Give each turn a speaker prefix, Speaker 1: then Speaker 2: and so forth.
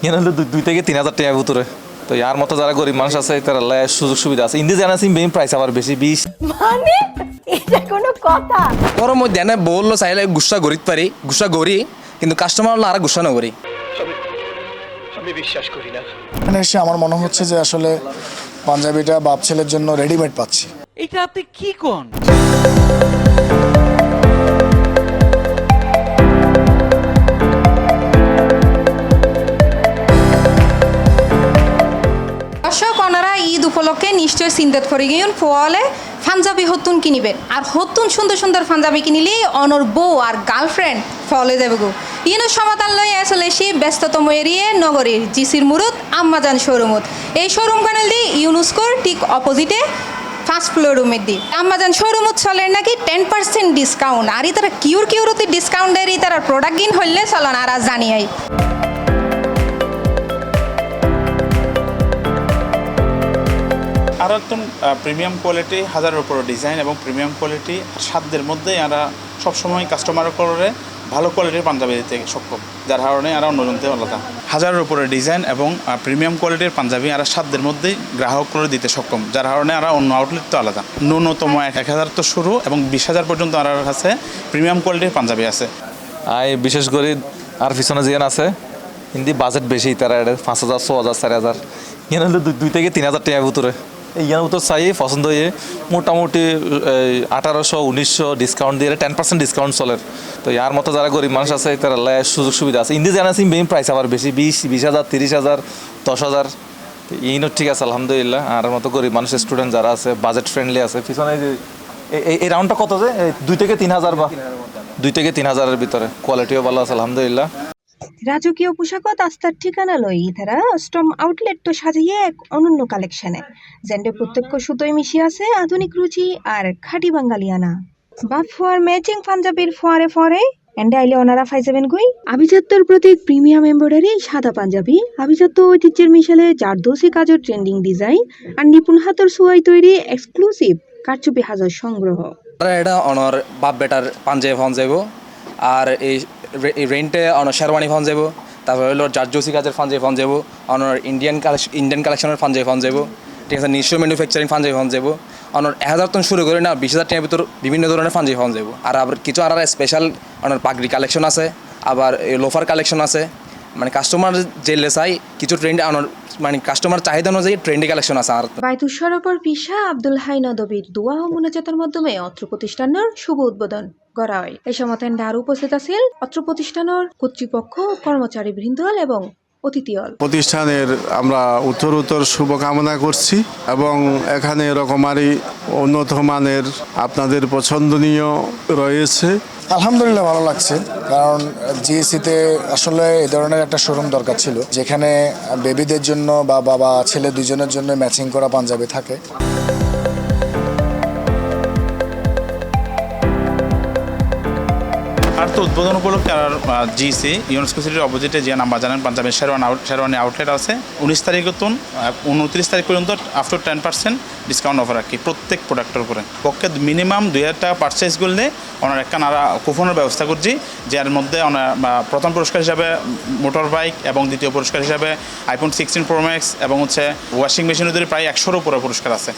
Speaker 1: এখানে হলো 2 থেকে 3 হাজার টাকার ভিতরে। তো ইয়ার মতো যারা গরিব মানুষ আছে তারা সুযোগ সুবিধা আছে। ইন্দি জানাসি মেইন প্রাইস আবার বেশি 20।
Speaker 2: মানে এটা কোনো কথা?
Speaker 3: তোর মধ্যে এনে বললো চাইলে গুসা গরিত পারি, গুসা গড়ি, কিন্তু কাস্টমার হলো আর গুসা নগরি।
Speaker 4: আমি বিশ্বাস করি না।
Speaker 5: এখানে এসে আমার মনে হচ্ছে যে আসলে পাঞ্জাবিটা বাপ ছেলের জন্য রেডিমেড পাচ্ছি।
Speaker 6: এটা আপনি কি কোন?
Speaker 7: দর্শক ওনারা ঈদ উপলক্ষে নিশ্চয় চিন্তাত করে গিয়ে ফোয়ালে পাঞ্জাবি হতুন কিনিবেন আর হতুন সুন্দর সুন্দর পাঞ্জাবি কিনিলে অনর বউ আর গার্লফ্রেন্ড ফলে যাবে গো। ইনো সমাধান লই আসলে সে ব্যস্ততম এরিয়ে নগরীর জিসির মুরুত আম্মাজান শোরুমত। এই শোরুম প্যানেল দিয়ে ইউনেস্কোর ঠিক অপোজিটে ফার্স্ট ফ্লোর রুমের দি আম্মাজান শোরুমত চলে নাকি 10% ডিসকাউন্ট। আর তারা কিউরতে ডিসকাউন্ট দেয় তারা প্রোডাক্ট কিন হইলে চলন আর জানিয়াই।
Speaker 8: আর একদম প্রিমিয়াম কোয়ালিটি, হাজারের উপর ডিজাইন এবং প্রিমিয়াম কোয়ালিটি সাধ্যের মধ্যেই আমরা সবসময় কাস্টমার করে ভালো কোয়ালিটির পাঞ্জাবি দিতে সক্ষম, যার কারণে আমরা অন্যজনতে আলাদা। হাজারের উপরে ডিজাইন এবং প্রিমিয়াম কোয়ালিটির পাঞ্জাবি আমরা সাধ্যের মধ্যেই গ্রাহক করে দিতে সক্ষম, যার কারণে আমরা অন্য আউটলেট তো আলাদা। ন্যূনতম 1000 তো শুরু এবং 20,000 পর্যন্ত আমার কাছে প্রিমিয়াম কোয়ালিটির পাঞ্জাবি আছে।
Speaker 1: বিশেষ করে আর পিছনে যেন আছে হিন্দি বাজেট বেশি, তারা 5,000, 6,000, 4,000। এখানে হলো 2 থেকে 3 হাজার টাকার ভিতরে। ইয়ার ভিতর চাই পছন্দ হয়ে মোটামুটি 1800, 1900 ডিসকাউন্ট দিয়ে 10% ডিসকাউন্ট চলে। তো ইয়ার মতো যারা গরিব মানুষ আছে তারা সুযোগ সুবিধা আছে। ইন্দি জানাসি মেইন প্রাইস আবার বেশি 20,000, 30,000, 10,000। ইনো ঠিক আছে আলহামদুলিল্লাহ। আর মতো গরিব মানুষ স্টুডেন্ট যারা আছে বাজেট ফ্রেন্ডলি আছে। পিছনে এই রাউন্ডটা কত যে 2 থেকে 3,000 বা 2 থেকে 3,000-এর ভিতরে, কোয়ালিটিও ভালো আছে আলহামদুলিল্লাহ।
Speaker 2: রাজকীয় পোশাকত আস্থার ঠিকানা লই তারা অষ্টম আউটলেট তো সাজিয়ে এক অনন্য কালেকশনে যেন্ডে প্রত্যক্ষ সুতোয় মিশিয়ে আছে আধুনিক রুচি আর খাঁটি বাঙালিয়ানা। বাপ ফোয়ার ম্যাচিং পাঞ্জাবির ফোয়ারে ফোয়ারে এন্ডে আইলে ওনারা ফাই যাবেন কই আভিজাত্যর প্রতীক প্রিমিয়াম এমব্রয়ডারি সাদা পাঞ্জাবি, আভিজাত্য ঐতিহ্যের মিশালে জারদোসি কাজের ট্রেন্ডিং ডিজাইন আর নিপুণ হাতের সোয়াই তৈরি এক্সক্লুসিভ কারচুপি হাজার সংগ্রহ।
Speaker 3: এটা অনর বাপ বেটার পাঞ্জাবি ফোন যাব, আর এই রেন্টে অনর শেরওয়ানি ফোন যাব, তারপর হলো জারদোসি কাজের পাঞ্জাবি ফোন যাব, অনর ইন্ডিয়ান কালেকশনের পাঞ্জাবি ফোন যাব, ঠিক আছে, নিজস্ব ম্যানুফ্যাকচারিং পাঞ্জাবি ফোন যাব। অনর 1000 টন শুরু করে না 20,000 টাকার ভিতর বিভিন্ন ধরনের পাঞ্জাবি ফোন যাব। আর আবার কিছু আর স্পেশাল অনর পাগড়ি কালেকশন আছে, আবার লোফার কালেকশন আছে। মানে কাস্টমার জেলে চাই কিছু ট্রেন্ড অনর, মানে কাস্টমার চাহিদা অনুযায়ী ট্রেন্ডি কালেকশন আছে। আর
Speaker 2: বাইতুর ওপর পিসা আব্দুল হাই নদবীর দোয়া ও মুনাজাতের মাধ্যমে অত্র প্রতিষ্ঠানের শুভ উদ্বোধন করা হয়। এই সময় আরো উপস্থিত আছেন অত্র প্রতিষ্ঠানের কর্তৃপক্ষ, কর্মচারী বৃন্দল এবং অতিথিয়ল।
Speaker 9: প্রতিষ্ঠানের আমরা উত্তরোত্তর শুভকামনা করছি এবং এখানে এরকমারই উন্নত মানের আপনাদের পছন্দনীয় রয়েছে।
Speaker 5: আলহামদুলিল্লাহ ভালো লাগছে, কারণ জিএসিতে আসলে এই ধরনের একটা শোরুম দরকার ছিল যেখানে বেবিদের জন্য বা বাবা ছেলে দুজনের জন্য ম্যাচিং করা পাঞ্জাবি থাকে।
Speaker 8: আর তো উদ্বোধন উপলক্ষে আর জিসি ইউনেস্কো সিটির অপোজিটে যে নাম্বার জানেন পাঞ্জাবের শেরওয়ানি আউটলেট আছে। 19 তারিখ তো 29 তারিখ পর্যন্ত আফটার 10% ডিসকাউন্ট অফার রাখি প্রত্যেক প্রোডাক্টের উপরে। পক্ষে মিনিমাম 2,000 টাকা পারচেস করলে ওনার একটা কুপনের ব্যবস্থা করছি, যার মধ্যে ওনার প্রথম পুরস্কার হিসাবে মোটর বাইক এবং দ্বিতীয় পুরস্কার হিসাবে iPhone 16 Pro Max এবং হচ্ছে ওয়াশিং মেশিনের পাই 100-এর উপরে পুরস্কার আছে।